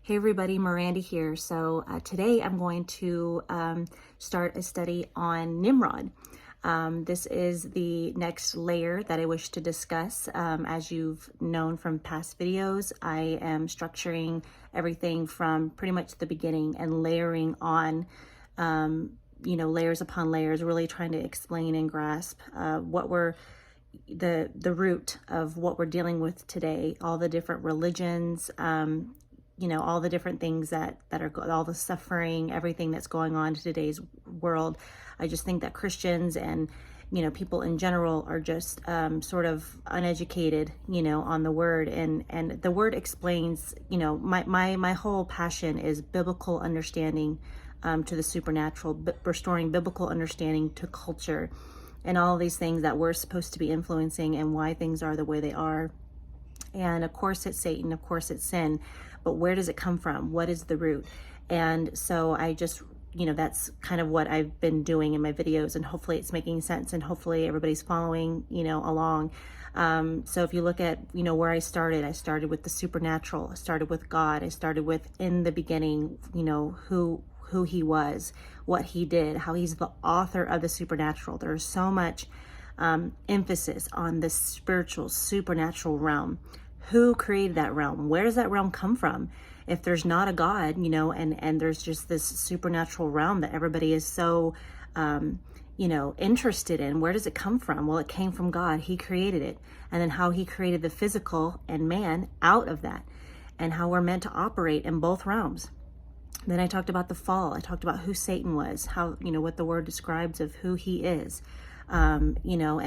Hey everybody, Miranda here. So today I'm going to start a study on Nimrod. This is the next layer that I wish to discuss. As you've known from past videos, I am structuring everything from pretty much the beginning and layering on, layers upon layers, really trying to explain and grasp what we're the root of what we're dealing with today, all the different religions, all the different things that are, all the suffering, everything that's going on in today's world. I just think that Christians and, people in general are just sort of uneducated, on the word. And the word explains, my whole passion is biblical understanding to the supernatural, restoring biblical understanding to culture and all these things that we're supposed to be influencing and why things are the way they are. And of course it's Satan, of course it's sin, but where does it come from? What is the root? And so I just, that's kind of what I've been doing in my videos, and hopefully it's making sense and hopefully everybody's following, along. So if you look at, where I started with the supernatural, I started with God, I started with in the beginning, who he was, what he did, how he's the author of the supernatural. There's so much emphasis on the spiritual, supernatural realm. Who created that realm? Where does that realm come from? If there's not a God, and there's just this supernatural realm that everybody is so, interested in, where does it come from? Well, it came from God. He created it. And then how he created the physical and man out of that, and how we're meant to operate in both realms. Then I talked about the fall. I talked about who Satan was, how, what the word describes of who he is. And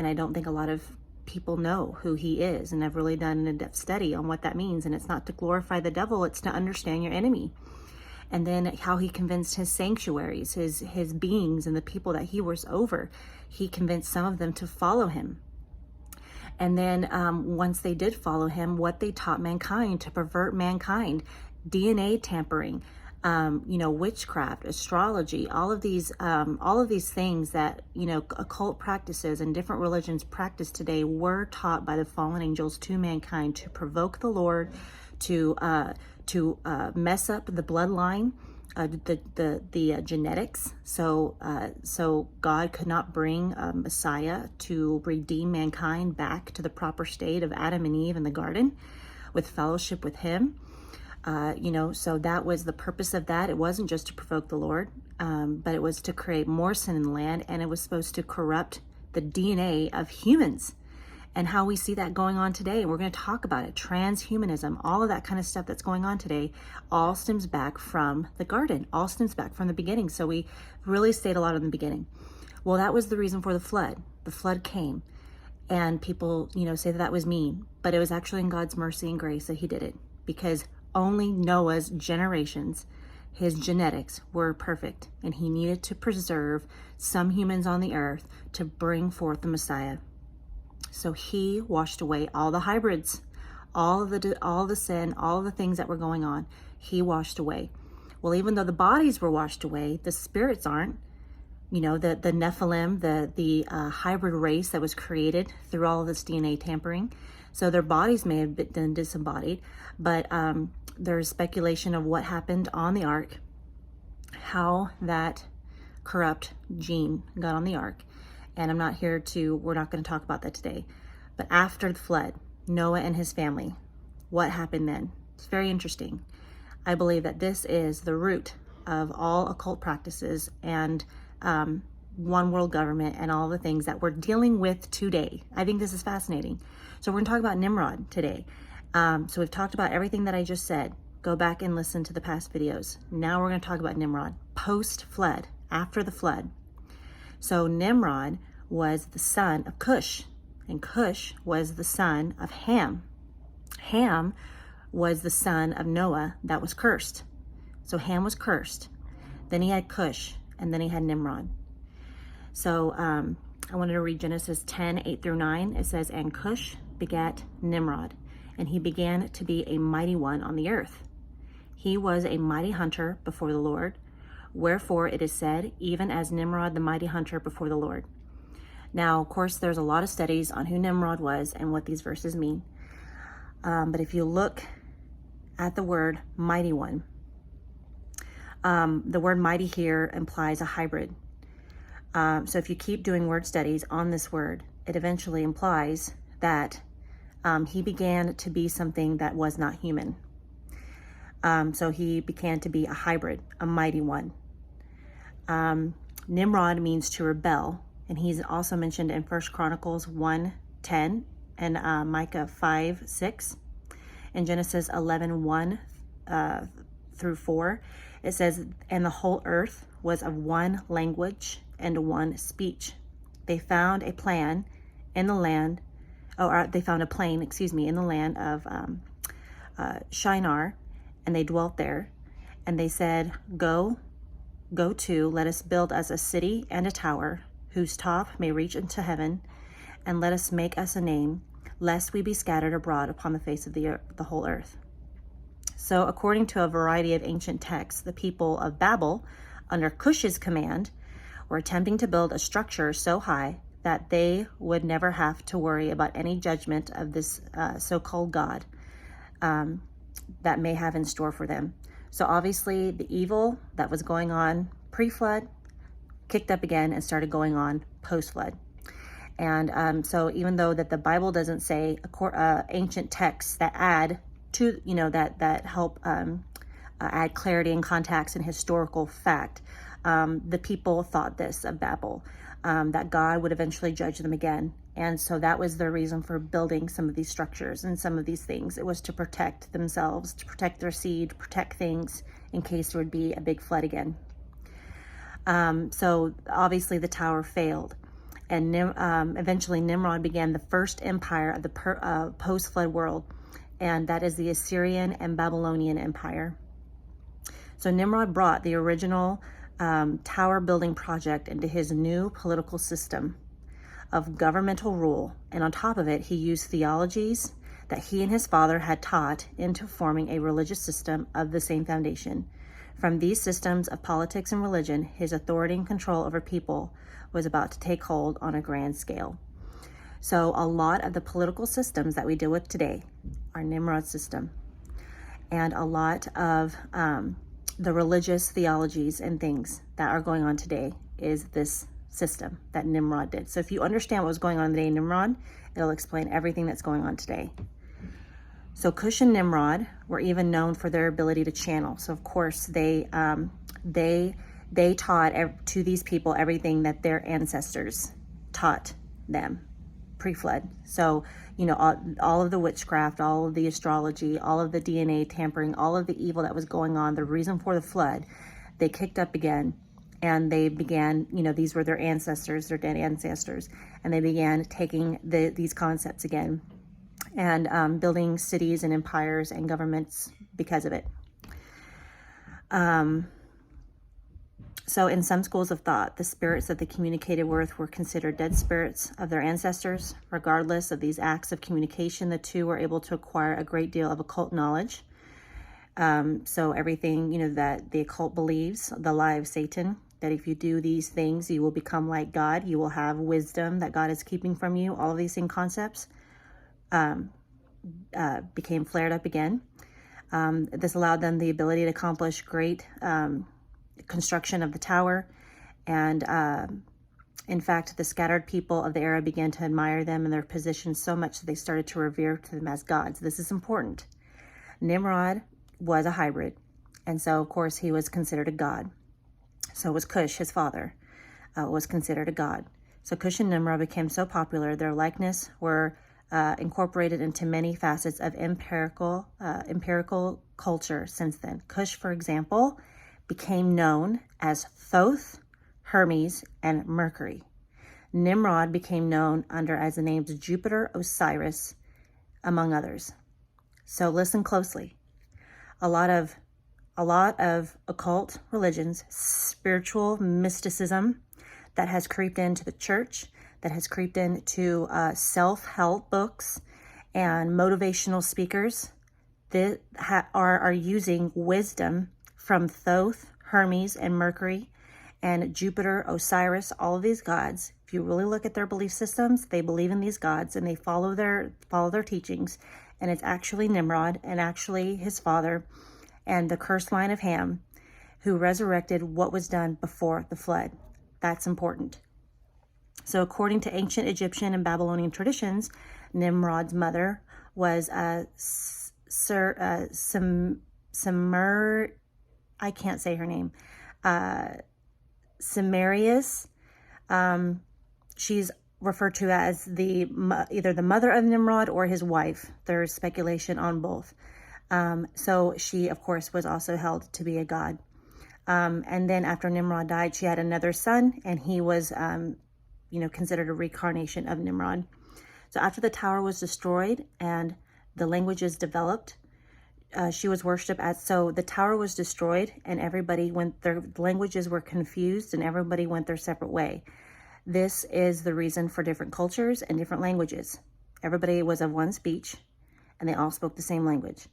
I don't think a lot of people know who he is. And I've really done an in-depth study on what that means. And it's not to glorify the devil, it's to understand your enemy. And then how he convinced his sanctuaries, his beings and the people that he was over. He convinced some of them to follow him. And then once they did follow him, what they taught mankind to pervert mankind, DNA tampering, witchcraft, astrology, all of these things that, occult practices and different religions practice today were taught by the fallen angels to mankind to provoke the Lord, to mess up the bloodline, the genetics. So God could not bring a Messiah to redeem mankind back to the proper state of Adam and Eve in the garden with fellowship with him. So that was the purpose of that. It wasn't just to provoke the Lord, but it was to create more sin in the land, and it was supposed to corrupt the DNA of humans, and how we see that going on today. We're going to talk about it. Transhumanism, all of that kind of stuff that's going on today, all stems back from the garden, all stems back from the beginning. So we really stayed a lot in the beginning. Well, that was the reason for the flood. The flood came, and people, say that was mean, but it was actually in God's mercy and grace that he did it, because only Noah's generations, his genetics, were perfect, and he needed to preserve some humans on the earth to bring forth the Messiah. So he washed away all the hybrids, all the sin, all the things that were going on. He washed away. Well, even though the bodies were washed away, the spirits aren't. The Nephilim, the hybrid race that was created through all of this DNA tampering. So their bodies may have been disembodied, but there's speculation of what happened on the ark, how that corrupt gene got on the ark. And we're not going to talk about that today. But after the flood, Noah and his family, what happened then? It's very interesting. I believe that this is the root of all occult practices and one world government and all the things that we're dealing with today. I think this is fascinating. So we're going to talk about Nimrod today. So we've talked about everything that I just said. Go back and listen to the past videos. Now we're going to talk about Nimrod, post-flood, after the flood. So Nimrod was the son of Cush, and Cush was the son of Ham. Ham was the son of Noah that was cursed. So Ham was cursed. Then he had Cush, and then he had Nimrod. So I wanted to read Genesis 10:8-9. It says, "And Cush begat Nimrod, and he began to be a mighty one on the earth. He was a mighty hunter before the Lord. Wherefore it is said, even as Nimrod the mighty hunter before the Lord." Now, of course, there's a lot of studies on who Nimrod was and what these verses mean. But if you look at the word mighty one. The word mighty here implies a hybrid. So if you keep doing word studies on this word, it eventually implies that he began to be something that was not human. So he began to be a hybrid, a mighty one. Nimrod means to rebel, and he's also mentioned in 1 Chronicles 1:10 and Micah 5:6. In Genesis 11:1 through 4, it says, "And the whole earth was of one language and one speech. They found a plain in the land of Shinar, and they dwelt there. And they said, Go to, let us build us a city and a tower, whose top may reach into heaven, and let us make us a name, lest we be scattered abroad upon the face of the whole earth." So according to a variety of ancient texts, the people of Babel, under Cush's command, were attempting to build a structure so high that they would never have to worry about any judgment of this so-called God that may have in store for them. So obviously the evil that was going on pre-flood kicked up again and started going on post-flood. And so even though that the Bible doesn't say ancient texts that add to, that help add clarity and context and historical fact, the people thought this of Babel, that God would eventually judge them again. And so that was their reason for building some of these structures and some of these things. It was to protect themselves, to protect their seed, to protect things in case there would be a big flood again. So obviously the tower failed. And eventually Nimrod began the first empire of the post-flood world, and that is the Assyrian and Babylonian Empire. So Nimrod brought the original tower building project into his new political system of governmental rule, and on top of it, he used theologies that he and his father had taught into forming a religious system of the same foundation. From these systems of politics and religion, his authority and control over people was about to take hold on a grand scale. So a lot of the political systems that we deal with today are Nimrod's system, and a lot of the religious theologies and things that are going on today is this system that Nimrod did. So if you understand what was going on today in Nimrod, it'll explain everything that's going on today. So Cush and Nimrod were even known for their ability to channel. So of course they taught to these people everything that their ancestors taught them pre-flood. So, all of the witchcraft, all of the astrology, all of the DNA tampering, all of the evil that was going on, the reason for the flood, they kicked up again, and they began, these were their ancestors, their dead ancestors, and they began taking these concepts again and building cities and empires and governments because of it. So in some schools of thought, the spirits that they communicated with were considered dead spirits of their ancestors. Regardless of these acts of communication, the two were able to acquire a great deal of occult knowledge. So everything, that the occult believes, the lie of Satan, that if you do these things, you will become like God. You will have wisdom that God is keeping from you. All of these same concepts became flared up again. This allowed them the ability to accomplish great construction of the tower, and in fact the scattered people of the era began to admire them and their positions so much that they started to revere them as gods. This is important. Nimrod was a hybrid, and so of course he was considered a god. So was Cush, his father, was considered a god. So Cush and Nimrod became so popular, their likeness were incorporated into many facets of empirical culture since then. Cush, for example, became known as Thoth, Hermes, and Mercury. Nimrod became known as the names Jupiter, Osiris, among others. So listen closely. A lot of occult religions, spiritual mysticism that has creeped into the church, that has creeped into self-help books and motivational speakers that are using wisdom from Thoth, Hermes, and Mercury, and Jupiter, Osiris, all of these gods. If you really look at their belief systems, they believe in these gods and they follow their teachings, and it's actually Nimrod and actually his father and the cursed line of Ham who resurrected what was done before the flood. That's important. So according to ancient Egyptian and Babylonian traditions, Nimrod's mother was I can't say her name, Semiramis. She's referred to as either the mother of Nimrod or his wife. There's speculation on both. So she, of course, was also held to be a god. And then after Nimrod died, she had another son, and he was, considered a reincarnation of Nimrod. So after the tower was destroyed and the languages developed, she was worshipped so the tower was destroyed and their languages were confused and everybody went their separate way. This is the reason for different cultures and different languages. Everybody was of one speech and they all spoke the same language.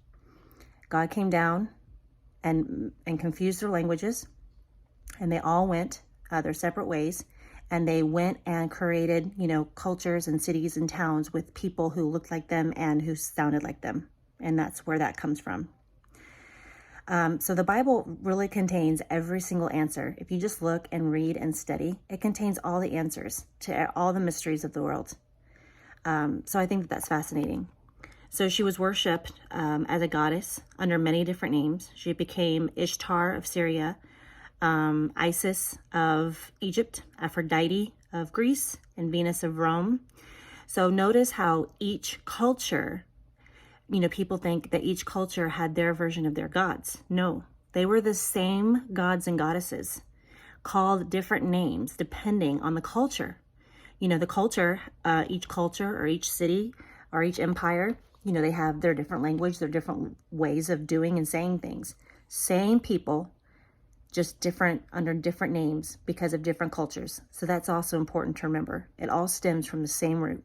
God came down and confused their languages, and they all went their separate ways, and they went and created, cultures and cities and towns with people who looked like them and who sounded like them. And that's where that comes from. So the Bible really contains every single answer. If you just look and read and study, it contains all the answers to all the mysteries of the world. So I think that's fascinating. So she was worshipped as a goddess under many different names. She became Ishtar of Syria, Isis of Egypt, Aphrodite of Greece, and Venus of Rome. So notice how each culture, people think that each culture had their version of their gods. No, they were the same gods and goddesses, called different names depending on the culture. The culture, each culture or each city or each empire, they have their different language, their different ways of doing and saying things. Same people, just different under different names because of different cultures. So that's also important to remember. It all stems from the same root.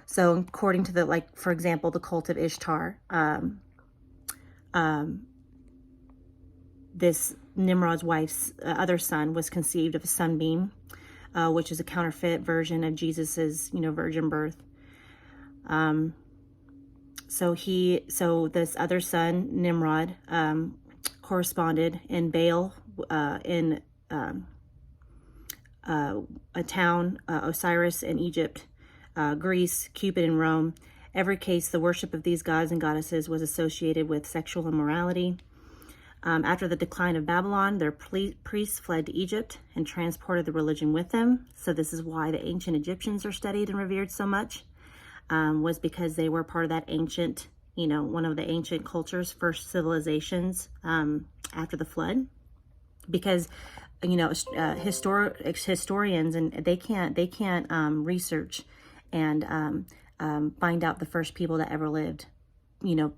So according to for example, the cult of Ishtar, this Nimrod's wife's other son was conceived of a sunbeam, which is a counterfeit version of Jesus's, virgin birth. So this other son, Nimrod, corresponded in Baal, in a town, Osiris in Egypt, Greece, Cupid in Rome. Every case, the worship of these gods and goddesses was associated with sexual immorality. After the decline of Babylon, their priests fled to Egypt and transported the religion with them. So this is why the ancient Egyptians are studied and revered so much, was because they were part of that ancient, one of the ancient cultures, first civilizations after the flood. Because, historians, and they can't research and find out the first people that ever lived,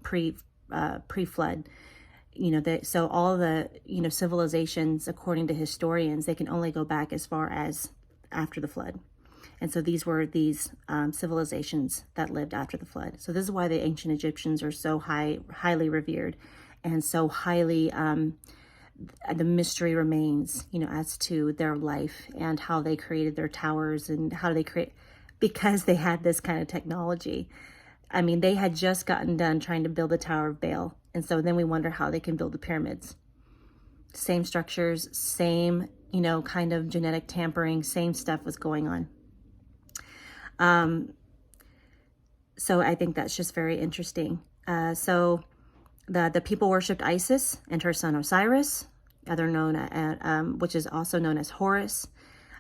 pre-flood. So all the, civilizations, according to historians, they can only go back as far as after the flood. And so these were civilizations that lived after the flood. So this is why the ancient Egyptians are so highly revered, and so highly, the mystery remains, as to their life and how they created their towers and how they because they had this kind of technology. I mean, they had just gotten done trying to build the Tower of Babel. And so then we wonder how they can build the pyramids. Same structures, same, kind of genetic tampering, same stuff was going on. So I think that's just very interesting. So the people worshipped Isis and her son Osiris, which is also known as Horus.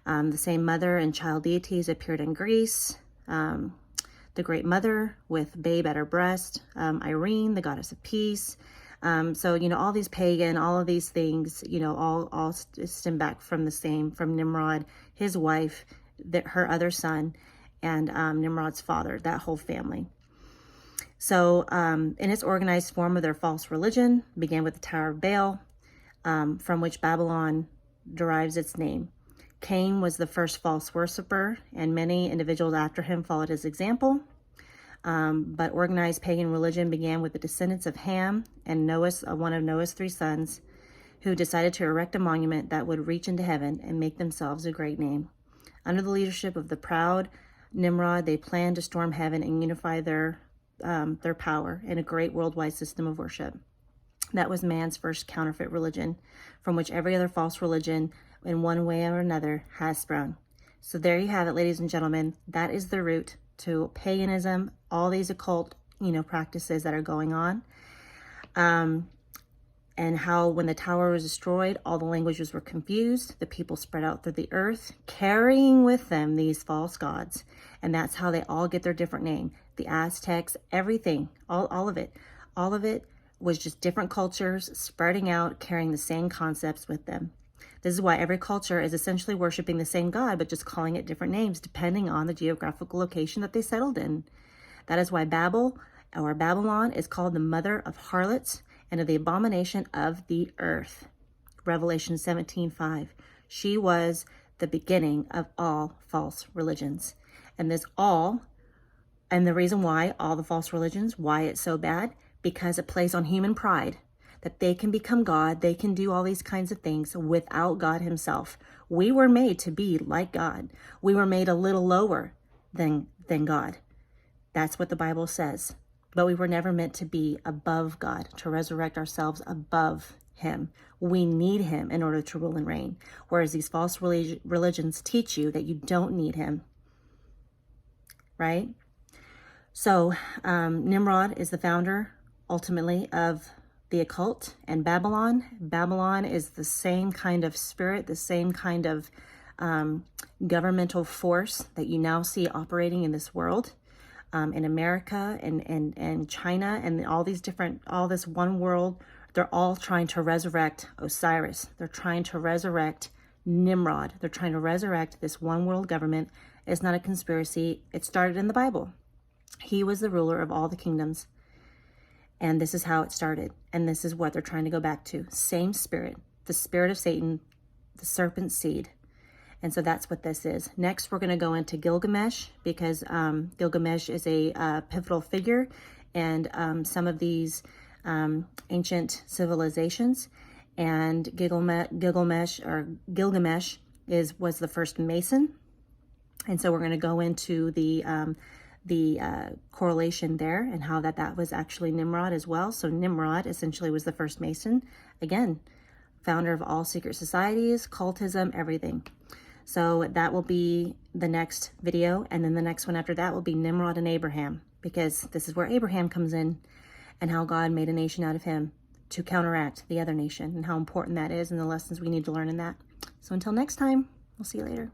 The same mother and child deities appeared in Greece. The Great Mother with babe at her breast, Irene, the goddess of peace. So, all these pagan, all of these things, all stem back from from Nimrod, his wife, her other son, and Nimrod's father, that whole family. So in its organized form of their false religion, began with the Tower of Babel, from which Babylon derives its name. Cain was the first false worshiper, and many individuals after him followed his example. But organized pagan religion began with the descendants of Ham and Noah's, one of Noah's 3 sons, who decided to erect a monument that would reach into heaven and make themselves a great name. Under the leadership of the proud Nimrod, they planned to storm heaven and unify their their power in a great worldwide system of worship. That was man's first counterfeit religion, from which every other false religion in one way or another has sprung. So there you have it, ladies and gentlemen. That is the root to paganism, all these occult, practices that are going on. And how when the tower was destroyed, all the languages were confused. The people spread out through the earth, carrying with them these false gods. And that's how they all get their different name. The Aztecs, everything, all of it. All of it was just different cultures spreading out, carrying the same concepts with them. This is why every culture is essentially worshiping the same God, but just calling it different names, depending on the geographical location that they settled in. That is why Babylon is called the mother of harlots and of the abomination of the earth. Revelation 17:5. She was the beginning of all false religions. And the reason why all the false religions, why it's so bad, because it plays on human pride, that they can become God, they can do all these kinds of things without God himself. We were made to be like God. We were made a little lower than God. That's what the Bible says. But we were never meant to be above God, to resurrect ourselves above him. We need him in order to rule and reign. Whereas these false religions teach you that you don't need him. Right? So Nimrod is the founder, ultimately, of the occult. And Babylon is the same kind of spirit, the same kind of governmental force that you now see operating in this world. In America and China and all this one world, they're all trying to resurrect Osiris. They're trying to resurrect Nimrod. They're trying to resurrect this one world government. It's not a conspiracy. It started in the Bible. He was the ruler of all the kingdoms. And this is how it started. And this is what they're trying to go back to. Same spirit, the spirit of Satan, the serpent's seed. And so that's what this is. Next, we're going to go into Gilgamesh, because Gilgamesh is a pivotal figure in some of these ancient civilizations. And Gilgamesh was the first Mason. And so we're going to go into the correlation there and how that was actually Nimrod as well. So Nimrod essentially was the first Mason. Again, founder of all secret societies, cultism, everything. So that will be the next video. And then the next one after that will be Nimrod and Abraham, because this is where Abraham comes in and how God made a nation out of him to counteract the other nation and how important that is and the lessons we need to learn in that. So until next time, we'll see you later.